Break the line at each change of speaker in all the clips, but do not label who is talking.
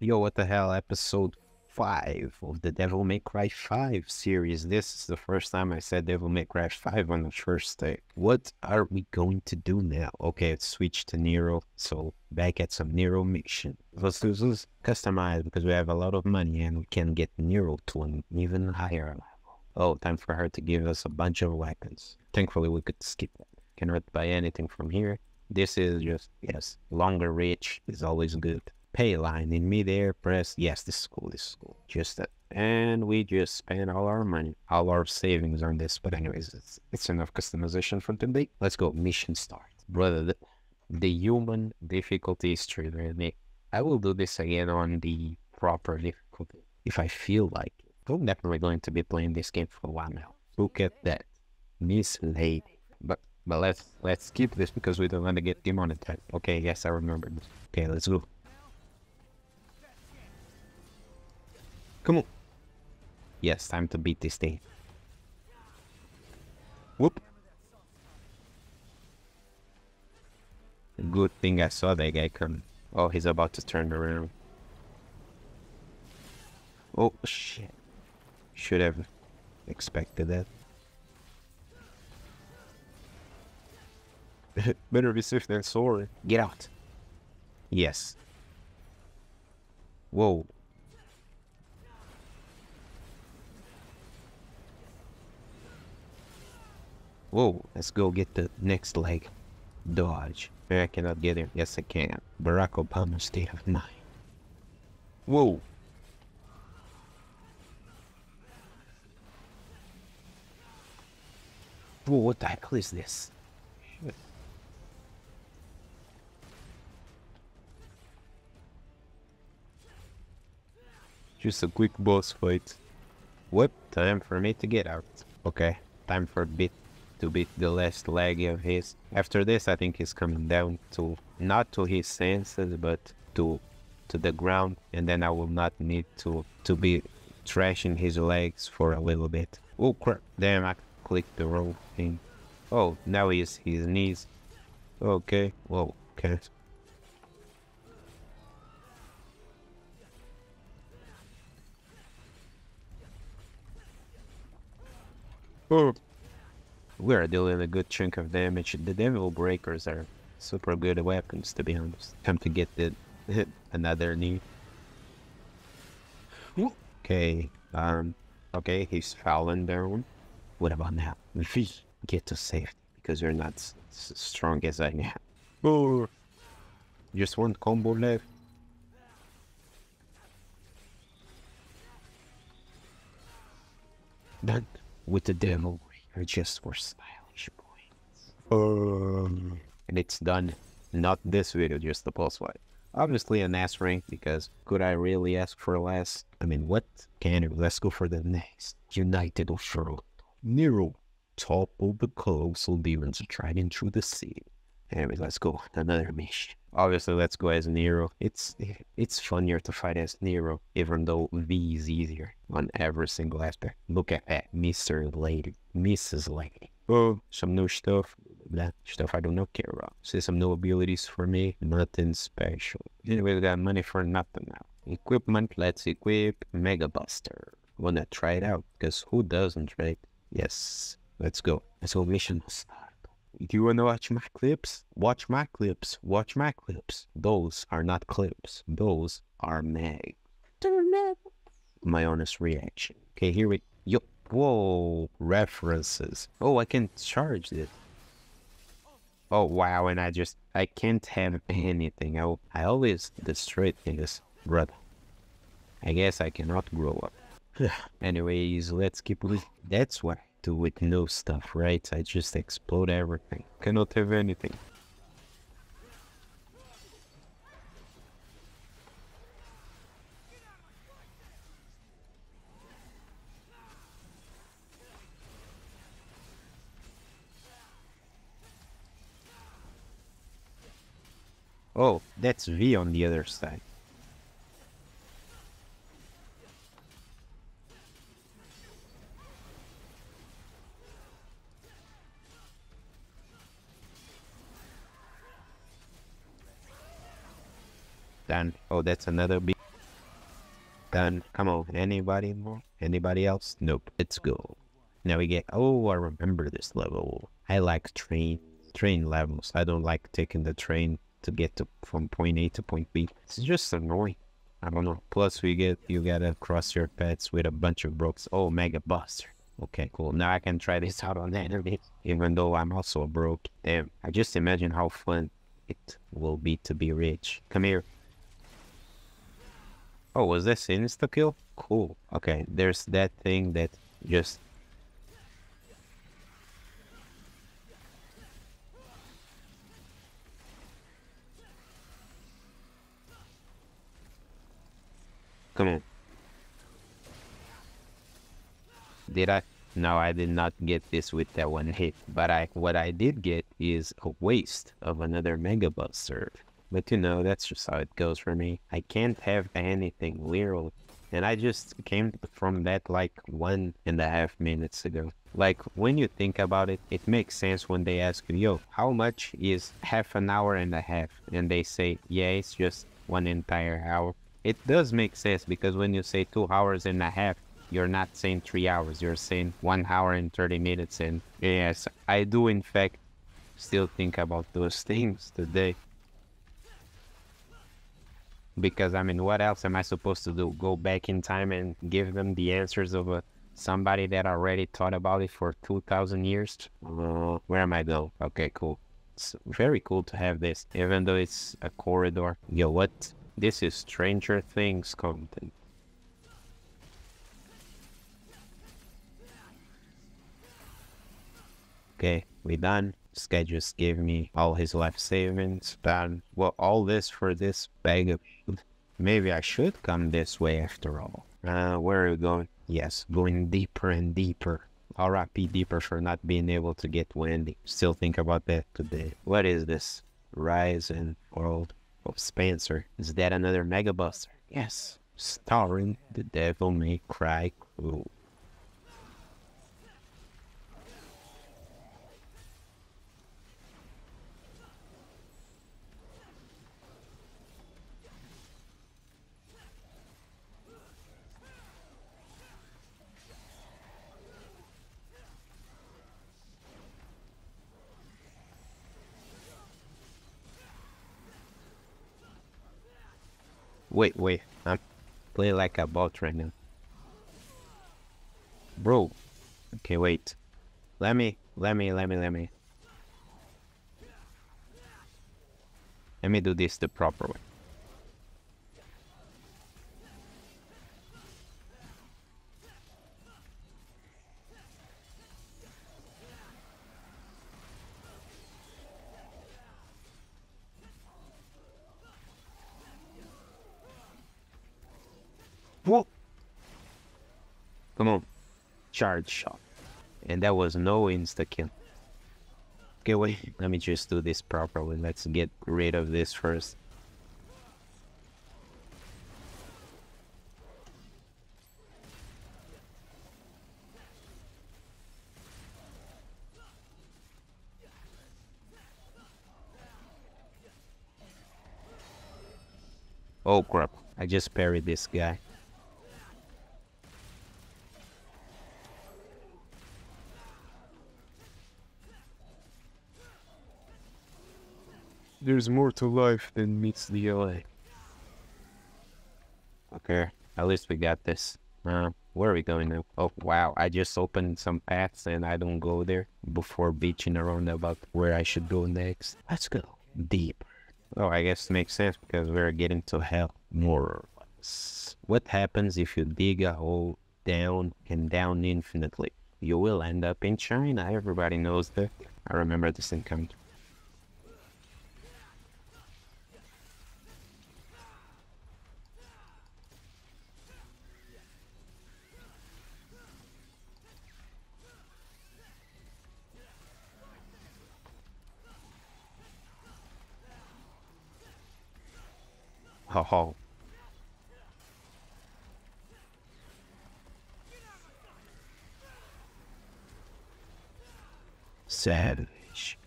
Yo, what the hell? Episode 5 of the Devil May Cry 5 series. This is the first time I said Devil May Cry 5 on the first day. What are we going to do now? Okay, let's switch to Nero. So, back at some Nero mission. Let's customize because we have a lot of money and we can get Nero to an even higher level. Oh, time for her to give us a bunch of weapons. Thankfully, we could skip that. Cannot buy anything from here. This is just, yes, longer reach is always good. Pay line in midair, press, yes, this is cool. Just that. And we just spent all our money, all our savings on this. But anyways, it's enough customization for today. Let's go, mission start. Brother, the human difficulty is triggering. I will do this again on the proper difficulty if I feel like it. I'm definitely going to be playing this game for a while now. Look at that. Miss Lady. But let's skip this because we don't want to get demonetized. Okay, yes, I remember this. Okay, let's go. Come on. Yes, time to beat this thing. Whoop. Good thing I saw that guy coming. Oh, he's about to turn around. Oh, shit. Should have expected that. Better be safe than sorry. Get out. Yes. Whoa. Whoa, let's go get the next leg. Dodge. I cannot get him. Yes, I can. Barack Obama state of mind. Whoa. Whoa, what the hell is this? Shit. Just a quick boss fight. What? Time for me to get out. Okay, time for to beat the last leg of his. After this, I think he's coming down to, not to his senses, but to the ground, and then I will not need to be trashing his legs for a little bit. Oh crap, damn, I clicked the wrong thing. Oh, now he's his knees. Okay, whoa, okay. Oh. We are dealing a good chunk of damage. The Devil Breakers are super good weapons, to be honest. Time to get the another knee. Okay, okay, he's fallen down. What about now? Get to safety, because you're not as strong as I am. Oh, just one combo left. Done with the Devil Breaker, just for stylish points. And it's done. Not this video, just the pulse fight. Obviously an S rank, because could I really ask for less? I mean, what? Can we? Let's go for the next. United World. Nero. Topple the colossal demons striding through the sea. Anyway, let's go. Another mission. Obviously, let's go as Nero. It's funnier to fight as Nero, even though V is easier on every single aspect. Look at that, Mr. Lady, Mrs. Lady. Oh, some new stuff. That stuff I don't care about. See some new abilities for me. Nothing special. Anyway, we got money for nothing now. Equipment. Let's equip Mega Buster. Wanna try it out? Because who doesn't, right? Yes. Let's go. Let's go. Mission start. Do you want to watch my clips? Watch my clips. Watch my clips. Those are not clips. Those are mag. My honest reaction. Okay, here we go. Whoa. References. Oh, I can charge it. Oh, wow. And I can't have anything. I always destroy things, brother. I guess I cannot grow up. Anyways, let's keep with. That's why. Do with no stuff, right? I just explode everything. Cannot have anything. Oh, that's V on the other side. Done. Oh, that's another B. Done. Come on. Anybody more? Anybody else? Nope. Let's go. Now we get. Oh, I remember this level. I like train levels. I don't like taking the train to get to from point A to point B. It's just annoying. I don't know. Plus, you gotta cross your paths with a bunch of brokes. Oh, Mega Buster. Okay, cool. Now I can try this out on enemy, even though I'm also broke. Damn, I just imagine how fun it will be to be rich. Come here. Oh, was this insta-kill? Cool. Okay, there's that thing that just... Come on. Did I? No, I did not get this with that one hit. But what I did get is a waste of another Mega Buster. But you know, that's just how it goes for me. I can't have anything literally. And I just came from that like 1.5 minutes ago. Like, when you think about it, it makes sense when they ask you, yo, how much is half an hour and a half? And they say, yeah, it's just one entire hour. It does make sense because when you say 2 hours and a half, you're not saying 3 hours, you're saying 1 hour and 30 minutes. And yes, I do in fact still think about those things today. Because, I mean, what else am I supposed to do? Go back in time and give them the answers of somebody that already thought about it for 2,000 years? Where am I going? Okay, cool. It's very cool to have this, even though it's a corridor. Yo, what? This is Stranger Things content. Okay, we done. This guy just gave me all his life savings. Done. Well, all this for this bag of... Maybe I should come this way after all. Where are we going? Yes, going deeper and deeper. R.I.P. Deeper for not being able to get Wendy. Still think about that today. What is this? Rise and World of Spencer. Is that another Mega Buster? Yes. Starring the Devil May Cry crew. Wait. I'm playing like a bot right now. Bro. Okay, wait. Let me. Let me do this the proper way. Whoa! Come on. Charge shot. And that was no insta-kill. Okay, wait. Let me just do this properly. Let's get rid of this first. Oh crap. I just parried this guy. There's more to life than meets the eye. Okay, at least we got this. Where are we going now? Oh, wow, I just opened some paths and I don't go there before bitching around about where I should go next. Let's go deep. Oh, I guess it makes sense because we're getting to hell, more or less. What happens if you dig a hole down and down infinitely? You will end up in China. Everybody knows that. I remember this encounter. Oh, savage.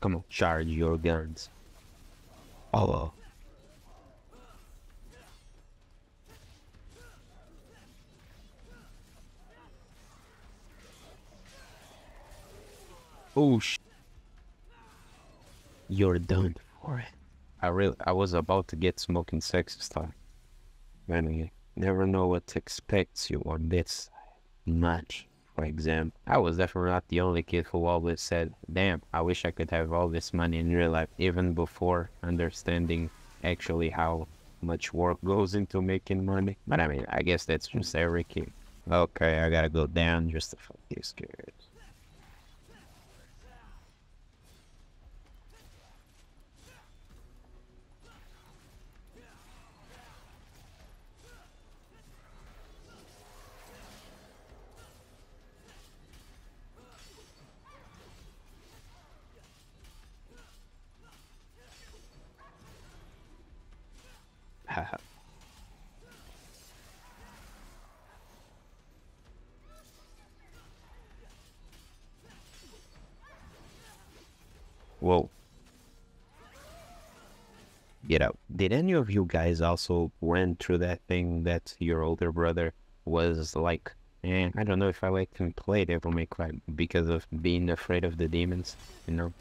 Come on, charge your guns. Oh, oh, you're done for it. I was about to get smoking sex stuff. Man, you never know what expects you on this much. For example, I was definitely not the only kid who always said, damn, I wish I could have all this money in real life, even before understanding actually how much work goes into making money. But I mean, I guess that's just every kid. Okay, I gotta go down just to fuck these kids. Haha. Whoa, get out. Did any of you guys also went through that thing that your older brother was like, I don't know if I like to play Devil May Cry because of being afraid of the demons, you know?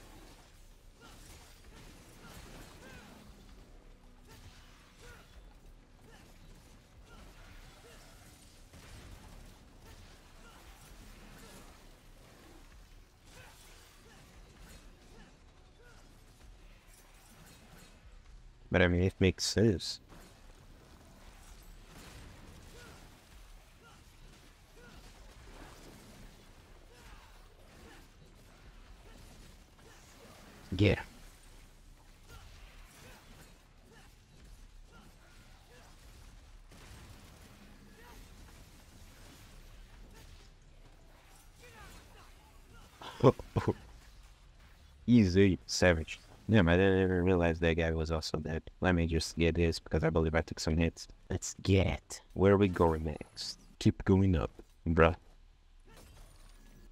But I mean, it makes sense. Yeah. Easy, savage. Damn, I didn't even realize that guy was also dead. Let me just get this because I believe I took some hits. Let's get where we going next. Keep going up, bruh.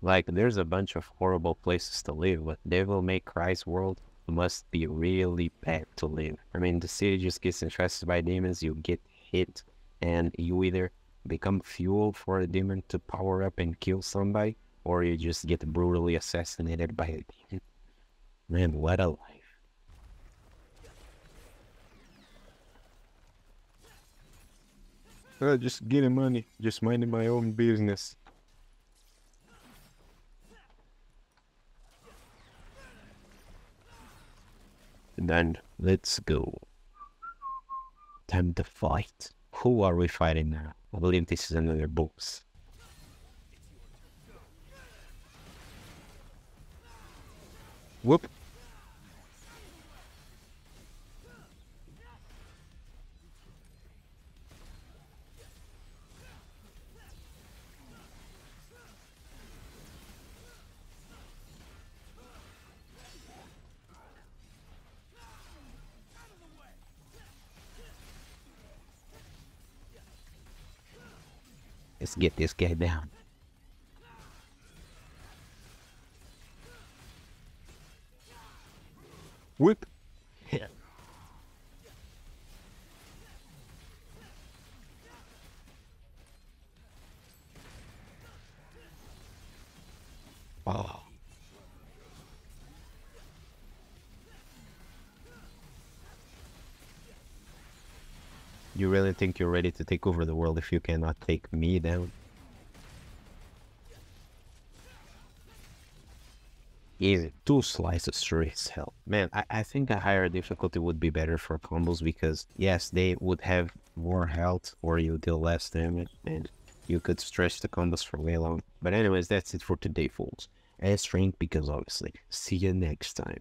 Like, there's a bunch of horrible places to live, but Devil May Cry's world must be really bad to live. I mean, the city just gets infested by demons, you get hit, and you either become fuel for a demon to power up and kill somebody, or you just get brutally assassinated by a demon. Man, what a life. Just getting money, just minding my own business. Then let's go. Time to fight. Who are we fighting now? I believe this is another boss. Whoop. Let's get this guy down. Whip. Yeah. Oh. You really think you're ready to take over the world if you cannot take me down? Easy. Two slices sure as hell. Man, I think a higher difficulty would be better for combos because, yes, they would have more health or you deal less damage and you could stretch the combos for way long. But anyways, that's it for today, folks. As strength because obviously. See you next time.